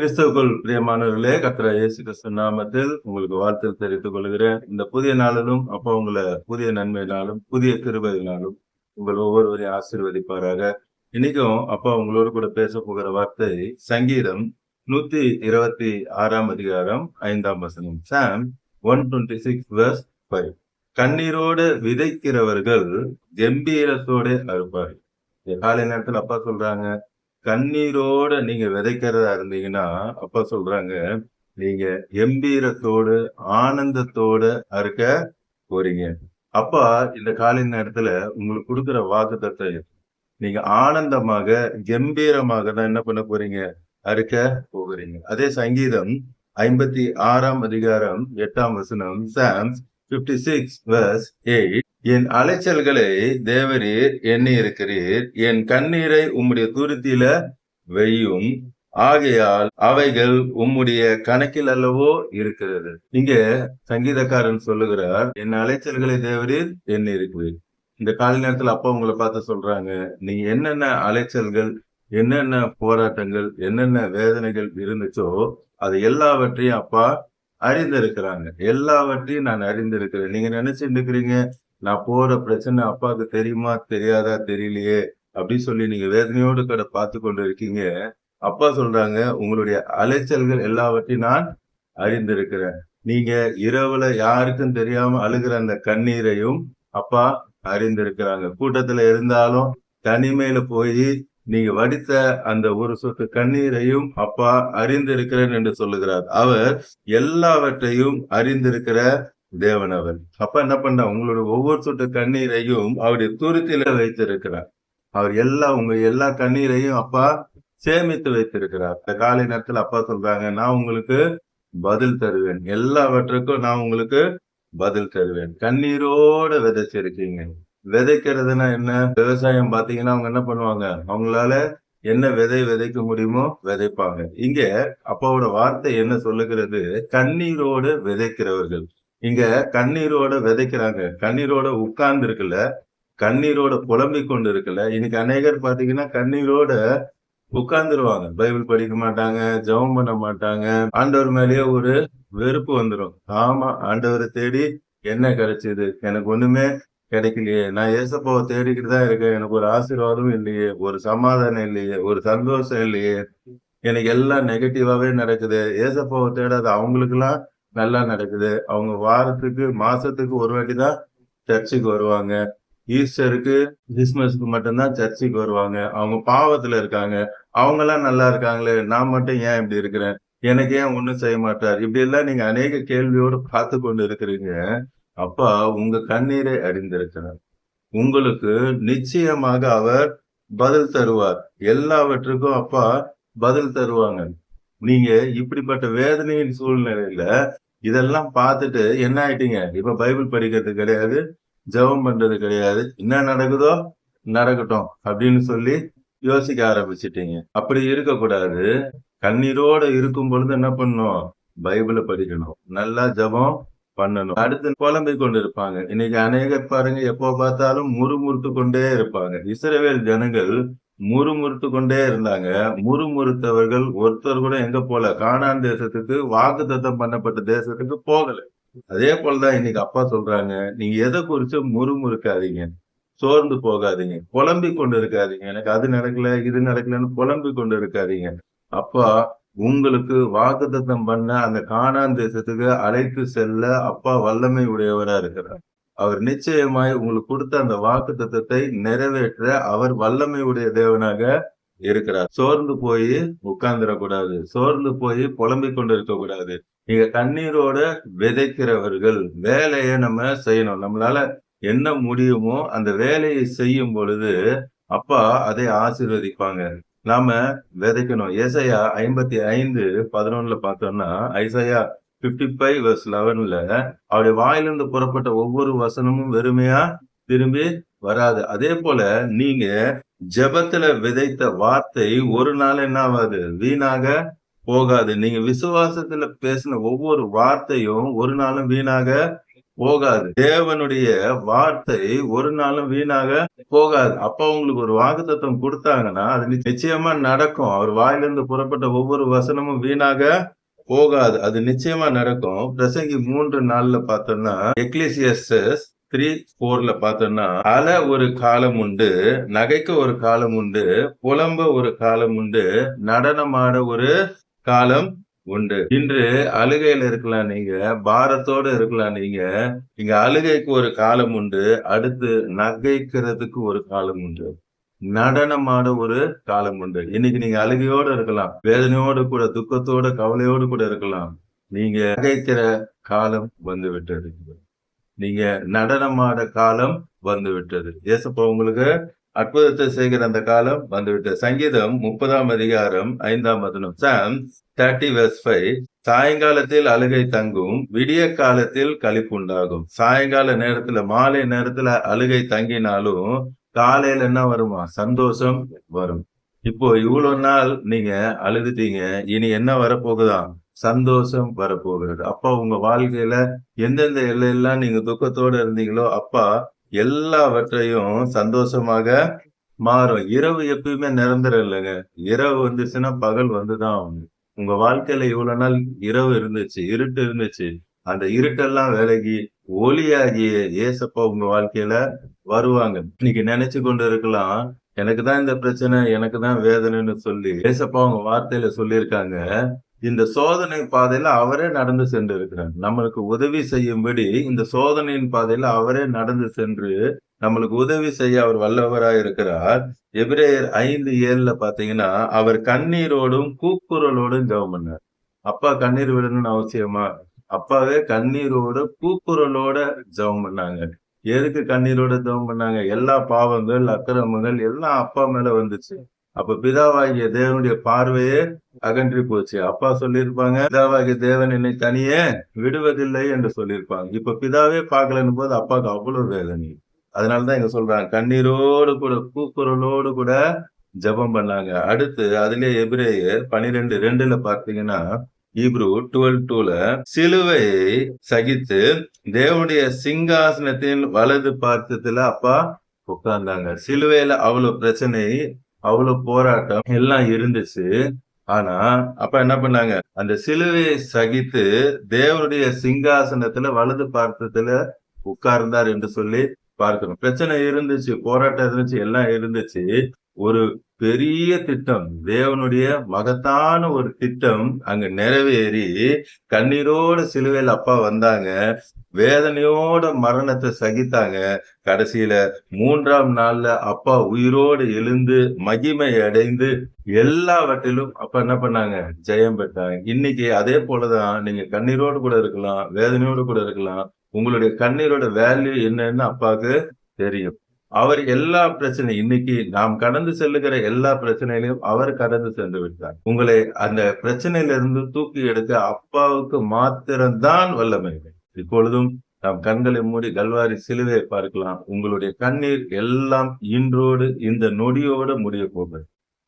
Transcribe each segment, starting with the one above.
கிறிஸ்துவுக்குள் பிரியமானவர்களே, கர்த்தராகிய இயேசு கிறிஸ்து நாமத்தில் உங்களுக்கு வாழ்த்து தெரிவித்துக் கொள்கிறேன். இந்த புதிய நாளிலும் அப்பா உங்களை புதிய நன்மையினாலும் புதிய கிருபையினாலும் உங்கள் ஒவ்வொருவரையும் ஆசீர்வதிப்பாராக. இன்னைக்கும் அப்பா உங்களோடு கூட பேச போகிற வார்த்தை சங்கீதம் 126 அதிகாரம் 5 வசனம். சாம் 126 verse 5. கண்ணீரோடு விதைக்கிறவர்கள் கம்பீரத்தோட அறுப்பார்கள். காலை நேரத்துல அப்பா சொல்றாங்க, கண்ணீரோட நீங்க விதைக்கிறதா இருந்தீங்கன்னா அப்பா சொல்றாங்க, நீங்க கம்பீரத்தோடு ஆனந்தத்தோட அறுக்க போறீங்க. அப்பா இந்த காலை நேரத்துல உங்களுக்கு கொடுக்கிற வாக்குத்தத்தை நீங்க ஆனந்தமாக கம்பீரமாக தான் என்ன பண்ண போறீங்க, அறுக்க போகிறீங்க. அதே சங்கீதம் 56 அதிகாரம் 8 வசனம். Sam's 56 verse 8. என் அலைச்சல்களை தேவரீர் எண்ணி இருக்கிறீர், என் கண்ணீரை உம்முடைய துருத்தியில வையும், ஆகையால் அவைகள் உம்முடைய கணக்கில் அல்லவோ இருக்கிறது. இங்க சங்கீதக்காரன் சொல்லுகிறார், என் அலைச்சல்களை தேவரீர் எண்ணி இருக்கிறீர். இந்த காலை நேரத்துல அப்பா உங்களை பார்த்து சொல்றாங்க, நீங்க என்னென்ன அலைச்சல்கள், என்னென்ன போராட்டங்கள், என்னென்ன வேதனைகள் இருந்துச்சோ அது எல்லாவற்றையும் அப்பா அறிந்திருக்கிறாங்க. எல்லாவற்றையும் நான் அறிந்திருக்கிறேன். நீங்க நினைச்சிட்டு இருக்கிறீங்க, நான் போற பிரச்சனை அப்பாவுக்கு தெரியுமா தெரியாதா தெரியலையே அப்படின்னு சொல்லி நீங்க வேதனையோடு கூட பார்த்து கொண்டு இருக்கீங்க. அப்பா சொல்றாங்க, உங்களுடைய அலைச்சல்கள் எல்லாவற்றையும் நான் அறிந்திருக்கிறேன். நீங்க இரவுல யாருக்கும் தெரியாம அழுகிற அந்த கண்ணீரையும் அப்பா அறிந்திருக்கிறாங்க. கூட்டத்துல இருந்தாலும் தனிமையில போய் நீங்க வடித்த அந்த ஒரு சொட்டு கண்ணீரையும் அப்பா அறிந்திருக்கிறேன் என்று சொல்லுகிறார். அவர் எல்லாவற்றையும் அறிந்திருக்கிற தேவன் அவர். அப்பா என்ன பண்ற, உங்களுடைய ஒவ்வொரு சொட்டு கண்ணீரையும் அவருடைய துருத்தில வைத்திருக்கிறார். அவர் உங்க எல்லா கண்ணீரையும் அப்பா சேமித்து வைத்திருக்கிறார். இந்த காலை நேரத்துல அப்பா சொல்றாங்க, நான் உங்களுக்கு பதில் தருவேன், எல்லாவற்றுக்கும் நான் உங்களுக்கு பதில் தருவேன். கண்ணீரோட விதைச்சிருக்கீங்க. விதைக்கிறதுனா என்ன? விவசாயம் பாத்தீங்கன்னா அவங்க என்ன பண்ணுவாங்க, அவங்களால என்ன விதைக்க முடியுமோ விதைப்பாங்க. இங்க அப்பாவோட வார்த்தை என்ன சொல்லுகிறது, கண்ணீரோடு விதைக்கிறவர்கள். இங்க கண்ணீரோட விதைக்கிறாங்க. கண்ணீரோட உட்கார்ந்து இருக்குல்ல, கண்ணீரோட புலம்பிக் கொண்டு இருக்குல்ல. இன்னைக்கு அநேகர் பாத்தீங்கன்னா கண்ணீரோட உட்கார்ந்துருவாங்க. பைபிள் படிக்க மாட்டாங்க, ஜெபம் பண்ண மாட்டாங்க. ஆண்டவர் மேலேயே ஒரு வெறுப்பு வந்துடும். ஆமா, ஆண்டவரை தேடி என்ன கிடைச்சது, எனக்கு ஒண்ணுமே கிடைக்கலையே, நான் ஏசப்பாவை தேடிக்கிட்டு தான் இருக்கேன், எனக்கு ஒரு ஆசீர்வாதம் இல்லையே, ஒரு சமாதானம் இல்லையே, ஒரு சந்தோஷம் இல்லையே, எனக்கு எல்லாம் நெகட்டிவாவே நடக்குது. ஏசப்பாவை தேடாத அவங்களுக்கு எல்லாம் நல்லா நடக்குது. அவங்க வாரத்துக்கு மாசத்துக்கு ஒரு வாட்டி தான் சர்ச்சுக்கு வருவாங்க. ஈஸ்டருக்கு கிறிஸ்துமஸ்க்கு மட்டும்தான் சர்ச்சுக்கு வருவாங்க. அவங்க பாவத்துல இருக்காங்க. அவங்க எல்லாம் நல்லா இருக்காங்களே, நான் மட்டும் ஏன் இப்படி இருக்கிறேன், எனக்கு ஏன் ஒண்ணும் செய்ய மாட்டார், இப்படி எல்லாம் நீங்க அநேக கேள்வியோடு பார்த்து கொண்டு இருக்கிறீங்க. அப்பா உங்க கண்ணீரை அறிந்திருக்கிறார். உங்களுக்கு நிச்சயமாக அவர் பதில் தருவார். எல்லாவற்றுக்கும் அப்பா பதில் தருவாங்க. நீங்க இப்படிப்பட்ட வேதனையின் சூழ்நிலையில இதெல்லாம் பார்த்துட்டு என்ன ஆயிட்டீங்க, இப்ப பைபிள் படிக்கிறது கிடையாது, ஜெபம் பண்றது கிடையாது, என்ன நடக்குதோ நடக்கட்டும் அப்படின்னு சொல்லி யோசிக்க ஆரம்பிச்சிட்டீங்க. அப்படி இருக்கக்கூடாது. கண்ணீரோட இருக்கும் பொழுது என்ன பண்ணணும், பைபிளை படிக்கணும், நல்லா ஜெபம் பண்ணணும். அடுத்து புலம்பிக் கொண்டு இருப்பாங்க. இன்னைக்கு அநேகர் பாருங்க, எப்போ பார்த்தாலும் முறுமுறுத்து கொண்டே இருப்பாங்க. இஸ்ரவேல் ஜனங்கள் முறுமுறுத்து கொண்டே இருந்தாங்க. முறுமுறுத்தவர்கள் ஒருத்தர் கூட எங்க போல, கானான் தேசத்துக்கு, வாக்குத்தத்தம் பண்ணப்பட்ட தேசத்துக்கு போகல. அதே போலதான் இன்னைக்கு அப்பா சொல்றாங்க, நீங்க எதை குறிச்சு முறுமுறுக்காதீங்க, சோர்ந்து போகாதீங்க, புலம்பிக் கொண்டு இருக்காதீங்க, எனக்கு அது நடக்கல இது நடக்கலன்னு புலம்பிக் கொண்டு இருக்காதீங்க. அப்பா உங்களுக்கு வாக்குத்தத்தம் பண்ண அந்த கானான் தேசத்துக்கு அழைத்து செல்ல அப்பா வல்லமை உடையவரா இருக்கிறார். அவர் நிச்சயமாய் உங்களுக்கு கொடுத்த அந்த வாக்குத்தத்தத்தை நிறைவேற்ற அவர் வல்லமை உடைய தேவனாக இருக்கிறார். சோர்ந்து போய் உட்கார்ந்துடக்கூடாது, சோர்ந்து போய் புலம்பிக் கொண்டு இருக்க கூடாது. நீங்க கண்ணீரோட விதைக்கிறவர்கள். வேலையை நம்ம செய்யணும். நம்மளால என்ன முடியுமோ அந்த வேலையை செய்யும் பொழுது அப்பா அதை ஆசீர்வதிப்பாங்க. நாம விதைக்கணும். ஏசாயா 55:11 பார்த்தோம்னா, ஐசாயா 55 verse 11ல அவருடைய வாயிலிருந்து புறப்பட்ட ஒவ்வொரு வசனமும் வெறுமையா திரும்பி வராது. அதே போல நீங்க ஜெபத்துல விதைத்த வார்த்தை ஒரு நாள் என்ன ஆகாது, வீணாக போகாது. நீங்க விசுவாசத்துல பேசின ஒவ்வொரு வார்த்தையும் ஒரு நாளும் வீணாக போகாது. தேவனுடைய வார்த்தை ஒரு நாளும் வீணாக போகாது. அப்ப உங்களுக்கு ஒரு வாக்குத்தத்தம் கொடுத்தாங்கன்னா அது நிச்சயமா நடக்கும். அவர் வாயிலிருந்து புறப்பட்ட ஒவ்வொரு வசனமும் வீணாக போகாது. அது நிச்சயமா நடக்கும். பிரசங்கி 3:4 பார்த்தோம்னா, எக்லீசியாஸ்டஸ் 3:4 பார்த்தோம்னா, அழ ஒரு காலம் உண்டு, நகைக்க ஒரு காலம் உண்டு, புலம்ப ஒரு காலம் உண்டு, நடனமாட ஒரு காலம் உண்டு. இன்று அழுகையில இருக்கலாம் நீங்க, பாரத்தோட இருக்கலாம் நீங்க. இங்க அழுகைக்கு ஒரு காலம் உண்டு, அடுத்து நகைக்கிறதுக்கு ஒரு காலம் உண்டு, நடனமாட ஒரு காலம் உண்டு. இன்னைக்கு நீங்க அழுகையோட இருக்கலாம், வேதனையோடு கூட, துக்கத்தோட, கவலையோடு கூட இருக்கலாம். நீங்க நகைக்கிற காலம் வந்து விட்டது. நீங்க நடனமாட காலம் வந்து விட்டது. ஏசப்பா உங்களுக்கு அற்புதத்தை செய்கிற அந்த காலம் வந்துவிட்டது. சங்கீதம் 30ஆம் அதிகாரம் 5ஆம் வசனம். சாம் 30:5. சாயங்காலத்தில் அழுகை தங்கும், விடிய காலத்தில் களிப்புண்டாகும். சாயங்கால நேரத்துல, மாலை நேரத்துல அழுகை தங்கினாலும் காலையில என்ன வருமா? சந்தோஷம் வரும். இப்போ இவ்வளவு நாள் நீங்க அழுதுட்டீங்க, இனி என்ன வரப்போகுதா? சந்தோஷம் வரப்போகிறது. அப்பா உங்க வாழ்க்கையில எந்தெந்த எல்லையெல்லாம் நீங்க துக்கத்தோட இருந்தீங்களோ, அப்பா எல்லாவற்றையும் சந்தோஷமாக மாறும். இரவு எப்பயுமே நிரந்தரம் இல்லைங்க. இரவு வந்துச்சுன்னா பகல் வந்துதான் ஆகும். உங்க வாழ்க்கையில இவ்வளவு நாள் இரவு இருந்துச்சு, இருட்டு இருந்துச்சு. அந்த இருட்டெல்லாம் விலகி ஒளியாகிய ஏசப்பா உங்க வாழ்க்கையில வருவாங்க. இன்னைக்கு நினைச்சு கொண்டு இருக்கலாம், எனக்கு தான் இந்த பிரச்சனை, எனக்கு தான் வேதனைன்னு சொல்லி ஏசப்பா உங்க வார்த்தையில சொல்லியிருக்காங்க. இந்த சோதனை பாதையில அவரே நடந்து சென்று இருக்கிறார். நம்மளுக்கு உதவி செய்யும்படி இந்த சோதனையின் பாதையில அவரே நடந்து சென்று நம்மளுக்கு உதவி செய்ய அவர் வல்லவராய் இருக்கிறார். எபிரேயர் 5:7 பாத்தீங்கன்னா, அவர் கண்ணீரோடும் கூக்குரலோடும் ஜெபம் பண்ணார். அப்பா கண்ணீர் விடணும்னு அவசியமா? அப்பாவே கண்ணீரோட கூக்குரலோட ஜெபம் பண்ணாங்க. எதுக்கு கண்ணீரோட ஜெபம் பண்ணாங்க? எல்லா பாவங்கள், அக்கிரமங்கள் எல்லாம் அப்பா மேல வந்துச்சு. அப்ப பிதாவாகிய தேவனுடைய பார்வையே அகன்றி போச்சு. அப்பா சொல்லியிருப்பாங்க, பிதாவாகிய தேவன் என்னை தனியே விடுவதில்லை என்று சொல்லியிருப்பாங்க. இப்ப பிதாவே பார்க்கலன்னு போது அப்பாவுக்கு அவ்வளவு வேதனை. அதனாலதான் இங்க சொல்றாங்க, கண்ணீரோடு கூட கூக்குரலோடு கூட ஜெபம் பண்ணாங்க. அடுத்து அதிலே எபிரேயர் 12:2 பார்த்தீங்கன்னா, ஹீப்ரு 12:2 சிலுவையை சகித்து தேவனுடைய சிங்காசனத்தின் வலது பார்த்தத்துல அப்பா உட்கார்ந்தாங்க. சிலுவையில அவ்வளவு பிரச்சனை, அவ்வளவு போராட்டம் எல்லாம் இருந்துச்சு. ஆனா அப்ப என்ன பண்ணாங்க? அந்த சிலுவையை சகித்து தேவனுடைய சிங்காசனத்துல வலது பார்த்தத்துல உட்கார்ந்தார் என்று சொல்லி பார்க்கிறோம். பிரச்சனை இருந்துச்சு, போராட்டம் இருந்துச்சு, எல்லாம் இருந்துச்சு. ஒரு பெரிய திட்டம், தேவனுடைய மகத்தான ஒரு திட்டம் அங்க நிறைவேறி கண்ணீரோட சிலுவையில் அப்பா வந்தாங்க. வேதனையோட மரணத்தை சகித்தாங்க. கடைசியில 3ஆம் நாள்ல அப்பா உயிரோடு எழுந்து மகிமை அடைந்து எல்லாவற்றிலும் அப்பா என்ன பண்ணாங்க? ஜெயம் பெற்றாங்க. இன்னைக்கு அதே போலதான் நீங்க கண்ணீரோடு கூட இருக்கலாம், வேதனையோடு கூட இருக்கலாம். உங்களுடைய கண்ணீரோட வேல்யூ என்னன்னு அப்பாவுக்கு தெரியும். அவர் எல்லா பிரச்சனை, இன்னைக்கு நாம் கடந்து செல்லுகிற எல்லா பிரச்சனையிலையும் அவர் கடந்து சென்று விட்டார். உங்களை அந்த பிரச்சனையில இருந்து தூக்கி எடுக்க அப்பாவுக்கு மாத்திரம்தான் வல்லமை. இப்பொழுதும் நாம் கண்களை மூடி கல்வாரி சிலுவையை பார்க்கலாம். உங்களுடைய கண்ணீர் எல்லாம் இன்றோடு இந்த நொடியோடு முடிய போகிறது.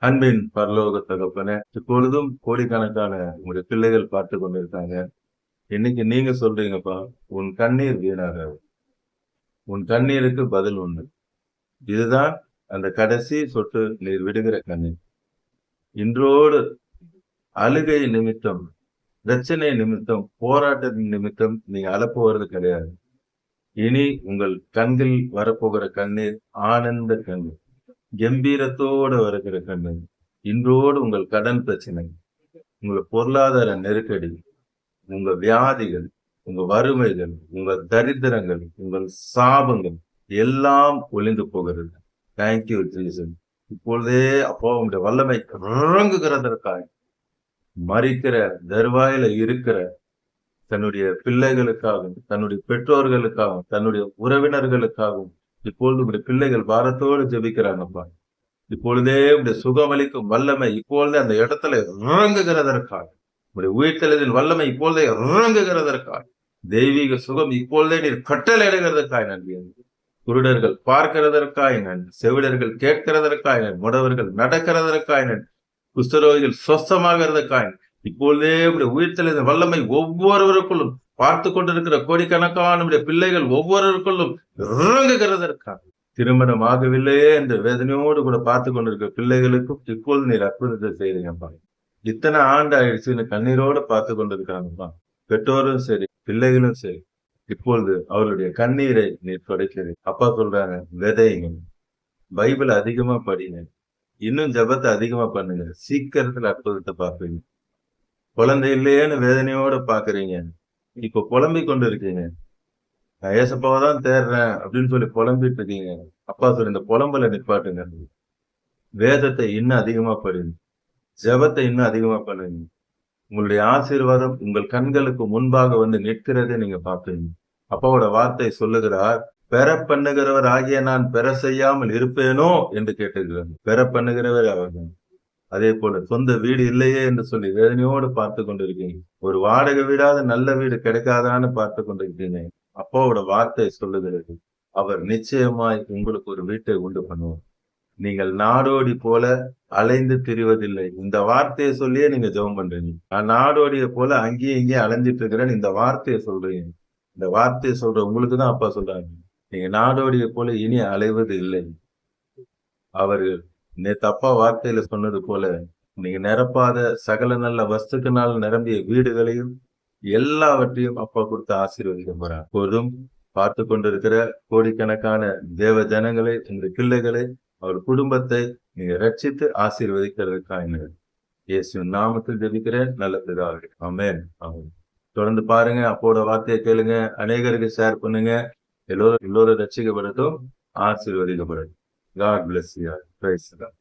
அன்பின் பரலோக தகப்பனே, இப்பொழுதும் கோடிக்கணக்கான உங்களுடைய பிள்ளைகள் பார்த்து கொண்டிருக்காங்க. இன்னைக்கு நீங்க சொல்றீங்கப்பா, உன் கண்ணீர் வீணாக, உன் கண்ணீருக்கு பதில் உண்டு. இதுதான் அந்த கடைசி சொட்டு நீர் விடுகிற கண்ணீர். இன்றோடு அழுகை நிமித்தம், பிரச்சனை நிமித்தம், போராட்டத்தின் நிமித்தம் நீங்க அழப்போவது கிடையாது. இனி உங்கள் கண்கள் வரப்போகிற கண்ணீர் ஆனந்த கண்ணீர், கம்பீரத்தோடு வருகிற கண்ணீர். இன்றோடு உங்கள் கடன் பிரச்சனை, உங்கள் பொருளாதார நெருக்கடி, உங்க வியாதிகள், உங்க வறுமைகள், உங்கள் தரித்திரங்கள், உங்கள் சாபங்கள் எல்லாம் ஒளிந்து போகிறது. Thank you Jesus. இப்பொழுதே அப்போ உங்களுடைய வல்லமை இறங்குகிறதற்காக மறிக்கிற தருவாயில இருக்கிற தன்னுடைய பிள்ளைகளுக்காகவும், தன்னுடைய பெற்றோர்களுக்காகவும், தன்னுடைய உறவினர்களுக்காகவும் இப்பொழுது உங்களுடைய பிள்ளைகள் பாரத்தோடு ஜெபிக்கிறாங்கப்பா. இப்பொழுதே உங்களுடைய சுகமளிக்கும் வல்லமை இப்பொழுதே அந்த இடத்துல இறங்குகிறதற்காக, உங்களுடைய உயிர்த்தெழுதலின் வல்லமை இப்பொழுதே இறங்குகிறதற்காக, தெய்வீக சுகம் இப்பொழுதே நீர் கட்டளையிடுகிறதற்காக நன்றி. குருடர்கள் பார்க்கிறதற்காக நன்றி, செவிடர்கள் கேட்கிறதற்காக நன்றி, முடவர்கள் நடக்கிறதற்காக நன்றி, குஷ்டரோகிகள் சொஸ்தமாகிறதற்காக இப்பொழுதே உங்களுடைய உயிர்த்தெழுதலின் வல்லமை ஒவ்வொருவருக்குள்ளும் பார்த்து கொண்டிருக்கிற கோடிக்கணக்கான நம்முடைய பிள்ளைகள் ஒவ்வொருவருக்குள்ளும் இறங்குகிறதற்காக திருமணம் ஆகவில்லையே என்று வேதனையோடு கூட பார்த்து கொண்டிருக்கிற பிள்ளைகளுக்கும் இப்பொழுது நீர் அற்புதத்தை செய்றீங்கப்பா. இத்தனை ஆண்டு ஆயிடுச்சுன்னு கண்ணீரோட பார்த்து கொண்டிருக்காங்கப்பா. பெற்றோரும் சரி, பிள்ளைகளும் சரி, இப்பொழுது அவருடைய கண்ணீரை நீர் துடைக்கிறீர். அப்பா சொல்றாங்க, விதைங்க, பைபிள் அதிகமா படிங்க, இன்னும் ஜெபத்தை அதிகமா பண்ணுங்க, சீக்கிரத்துல அற்புதத்தை பார்ப்பீங்க. குழந்தை இல்லையேன்னு வேதனையோட பாக்குறீங்க, இப்ப புலம்பிக் கொண்டு இருக்கீங்க. நான் ஏசப்பாவை தான் தேடுறேன் அப்படின்னு சொல்லி புலம்பிட்டு இருக்கீங்க. அப்பா சொல்லி இந்த புலம்பலை நிப்பாட்டுங்க. வேதத்தை இன்னும் அதிகமா படிங்க, ஜெபத்தை இன்னும் அதிகமா பண்ணுங்க. உங்களுடைய ஆசீர்வாதம் உங்கள் கண்களுக்கு முன்பாக வந்து நிற்கிறதை நீங்க பார்ப்பீங்க. அப்பாவோட வார்த்தை சொல்லுகிறார், பெற பண்ணுகிறவர் ஆகிய நான் பெற செய்யாமல் இருப்பேனோ என்று கேட்டிருக்கிறார். பெற பண்ணுகிறவர் அவர்தான். அதே போல சொந்த வீடு இல்லையே என்று சொல்லி வேதனையோடு பார்த்து கொண்டிருக்கீங்க. ஒரு வாடகை வீடாவது நல்ல வீடு கிடைக்காதான்னு பார்த்து கொண்டிருக்கீங்க. அப்பாவோட வார்த்தை சொல்லுகிறது, அவர் நிச்சயமாய் உங்களுக்கு ஒரு வீட்டை உண்டு பண்ணுவார். நீங்கள் நாடோடி போல அலைந்து திரிவதில்லை. இந்த வார்த்தையை சொல்லியே நீங்க ஜெபம் பண்றீங்க. நான் நாடோடிய போல அங்கேயும் இங்கேயும் அலைஞ்சிட்டு இருக்கிறேன், இந்த வார்த்தையை சொல்றீங்க. இந்த வார்த்தையை சொல்ற உங்களுக்கு தான் அப்பா சொல்றாங்க, நீங்க நாடோடிய போல இனி அலைவது இல்லை. அவர்கள் நேத்து அப்பா வார்த்தையில சொன்னது போல, நீங்க நிரப்பாத சகல நல்ல வஸ்துக்களால் நிரம்பிய வீடுகளையும் எல்லாவற்றையும் அப்பா கொடுத்து ஆசீர்வதிக்க போறார். போதும் பார்த்து கொண்டிருக்கிற கோடிக்கணக்கான தேவ ஜனங்களை, உங்க பிள்ளைகளை, அவர் குடும்பத்தை நீங்க ரட்சித்து ஆசீர்வதிக்கிறதுக்காக இயேசுவின் நாமத்தில் ஜெபிக்கிறேன் நல்ல பிதாவே. ஆமென். ஆமென். தொடர்ந்து பாருங்க, அப்போட வார்த்தையை கேளுங்க, அநேகருக்கு ஷேர் பண்ணுங்க. எல்லோரும் ரட்சிக்கப்படட்டும், ஆசீர்வதிக்கப்படட்டும். God bless you. Praise God.